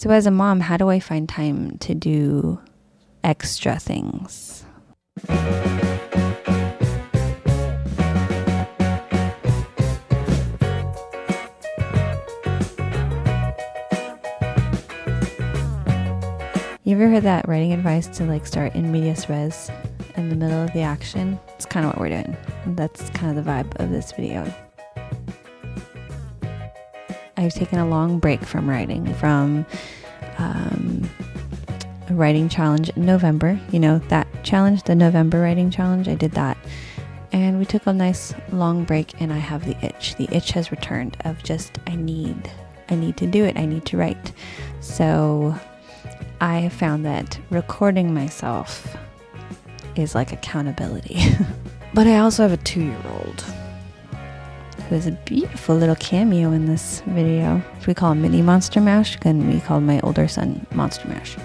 So as a mom, how do I find time to do extra things? You ever heard that writing advice to like start in medias res in the middle of the action? It's kind of what we're doing. That's kind of the vibe of this video. I've taken a long break from writing, from a writing challenge in November. You know, that challenge, the November writing challenge, I did that. And we took a nice long break and I have the itch. The itch has returned of just, I need to do it. I need to write. So I have found that recording myself is like accountability. But I also have a 2-year-old who is a beautiful little cameo in this video. If we call him Mini Monster Mash, then we call my older son Monster Mash.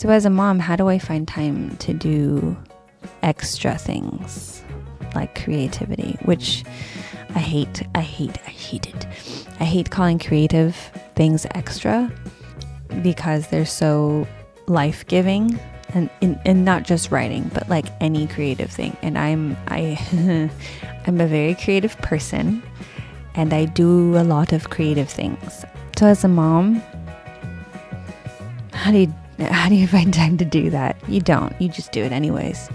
So as a mom, how do I find time to do extra things like creativity, which I hate it. I hate calling creative things extra because they're so life-giving and not just writing, but like any creative thing. And I'm a very creative person and I do a lot of creative things. So as a mom, how do you find time to do that? You don't. You just do it anyways.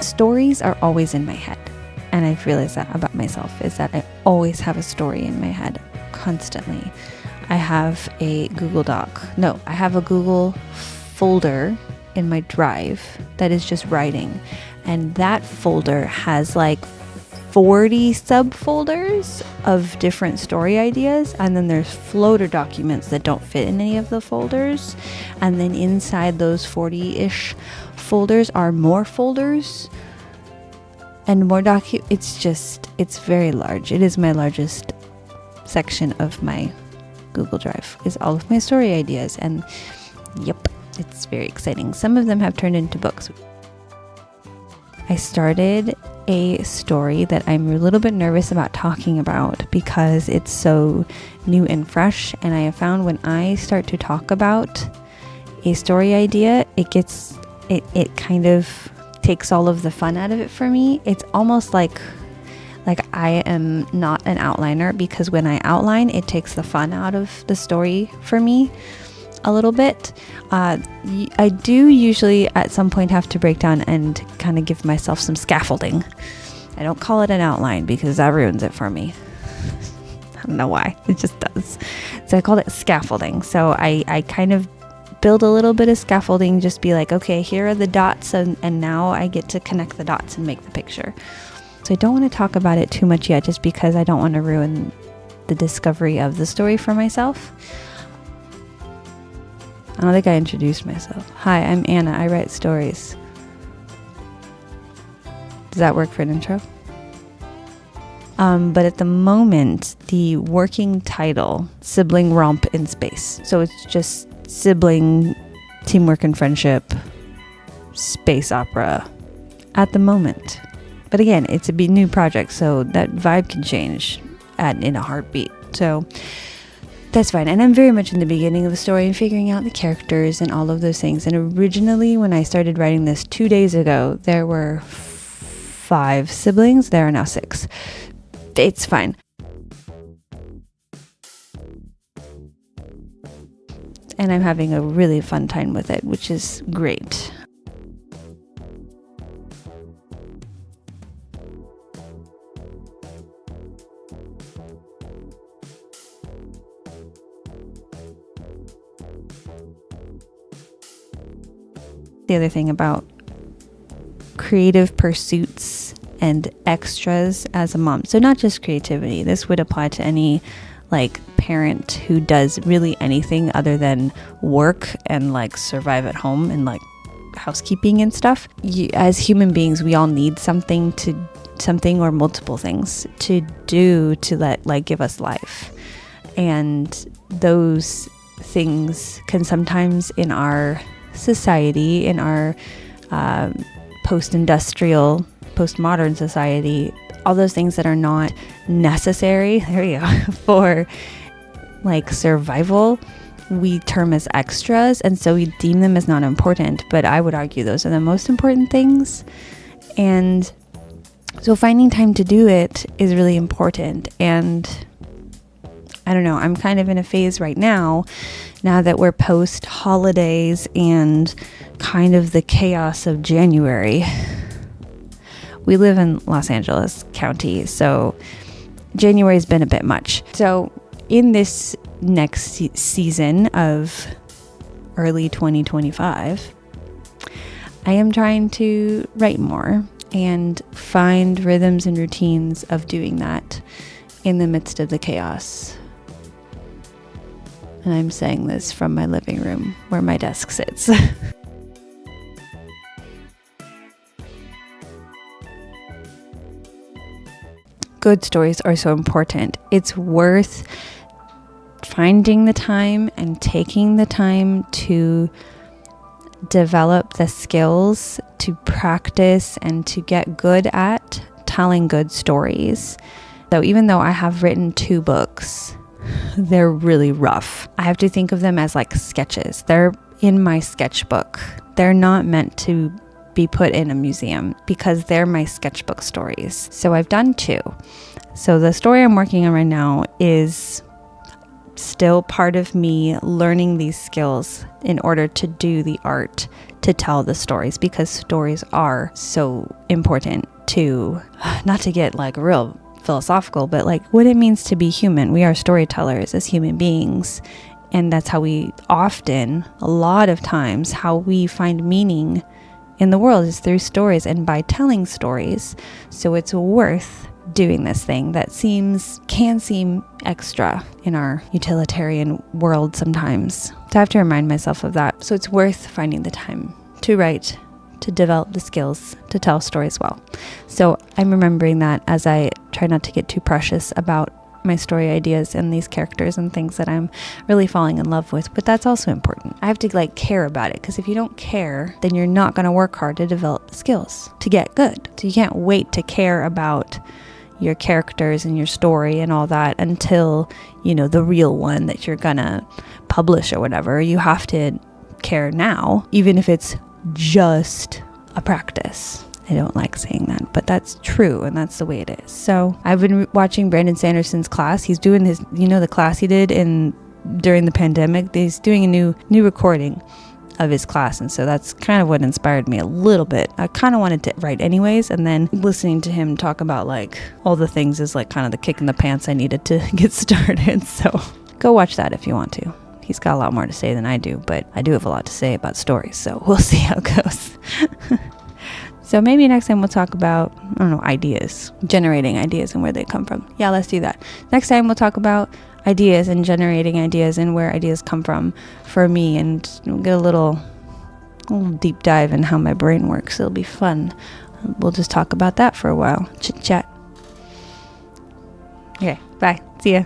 Stories are always in my head, and I've realized that about myself, is that I always have a story in my head constantly. I have a Google folder in my drive that is just writing, and that folder has like 40 subfolders of different story ideas, and then there's floater documents that don't fit in any of the folders, and then inside those 40-ish folders are more folders and more it's very large. It is my largest section of my Google Drive, is all of my story ideas, and yep, it's very exciting. Some of them have turned into books. I started a story that I'm a little bit nervous about talking about because it's so new and fresh, and I have found when I start to talk about a story idea, it kind of takes all of the fun out of it for me. It's almost like I am not an outliner, because when I outline, it takes the fun out of the story for me a little bit. I do usually at some point have to break down and kind of give myself some scaffolding. I don't call it an outline because that ruins it for me. I don't know why, it just does. So I call it scaffolding. So I kind of build a little bit of scaffolding, just be like, okay, here are the dots, and now I get to connect the dots and make the picture. So I don't want to talk about it too much yet, just because I don't want to ruin the discovery of the story for myself. I don't think I introduced myself. Hi, I'm Anna. I write stories. Does that work for an intro? But at the moment, the working title, Sibling Romp in Space. So it's just sibling, teamwork and friendship, space opera at the moment. But again, it's a new project, so that vibe can change in a heartbeat. So that's fine. And I'm very much in the beginning of the story and figuring out the characters and all of those things. And originally, when I started writing this 2 days ago, there were 5 siblings. There are now 6. It's fine. And I'm having a really fun time with it, which is great. The other thing about creative pursuits and extras as a mom. So not just creativity. This would apply to any like parent who does really anything other than work and like survive at home and like housekeeping and stuff. As human beings, we all need something or multiple things to do to like give us life. And those things can sometimes in our society, in our post-industrial, postmodern society, all those things that are not necessary, there you go, for like survival, we term as extras, and so we deem them as not important. But I would argue those are the most important things. And so finding time to do it is really important. And I don't know, I'm kind of in a phase right now that we're post holidays and kind of the chaos of January. We live in Los Angeles County, so January's been a bit much. So in this next season of early 2025, I am trying to write more and find rhythms and routines of doing that in the midst of the chaos. And I'm saying this from my living room where my desk sits. Good stories are so important. It's worth finding the time and taking the time to develop the skills to practice and to get good at telling good stories. So even though I have written 2 books, they're really rough. I have to think of them as like sketches. They're in my sketchbook. They're not meant to be put in a museum because they're my sketchbook stories. So I've done 2. So the story I'm working on right now is still part of me learning these skills in order to do the art to tell the stories, because stories are so important to, not to get like real philosophical, but like what it means to be human. We are storytellers as human beings. And that's how we often, a lot of times, how we find meaning in the world is through stories and by telling stories. So it's worth doing this thing that can seem extra in our utilitarian world sometimes. So I have to remind myself of that. So it's worth finding the time to write, to develop the skills to tell stories well. So I'm remembering that as I try not to get too precious about my story ideas and these characters and things that I'm really falling in love with. But that's also important. I have to like care about it, because if you don't care, then you're not going to work hard to develop the skills to get good. So you can't wait to care about your characters and your story and all that until, the real one that you're gonna publish or whatever. You have to care now, even if it's just a practice. I don't like saying that, but that's true, and that's the way it is. So I've been watching Brandon Sanderson's class. He's doing his, the class he did during the pandemic. He's doing a new recording of his class, and so that's kind of what inspired me a little bit. I kind of wanted to write anyways, and then listening to him talk about like all the things is like kind of the kick in the pants I needed to get started. So go watch that if you want to. He's got a lot more to say than I do, but I do have a lot to say about stories, so we'll see how it goes. So maybe next time we'll talk about, ideas, generating ideas and where they come from. Yeah, let's do that. Next time we'll talk about ideas and generating ideas and where ideas come from for me, and we'll get a little deep dive in how my brain works. It'll be fun. We'll just talk about that for a while. Chit chat. Okay, bye. See ya.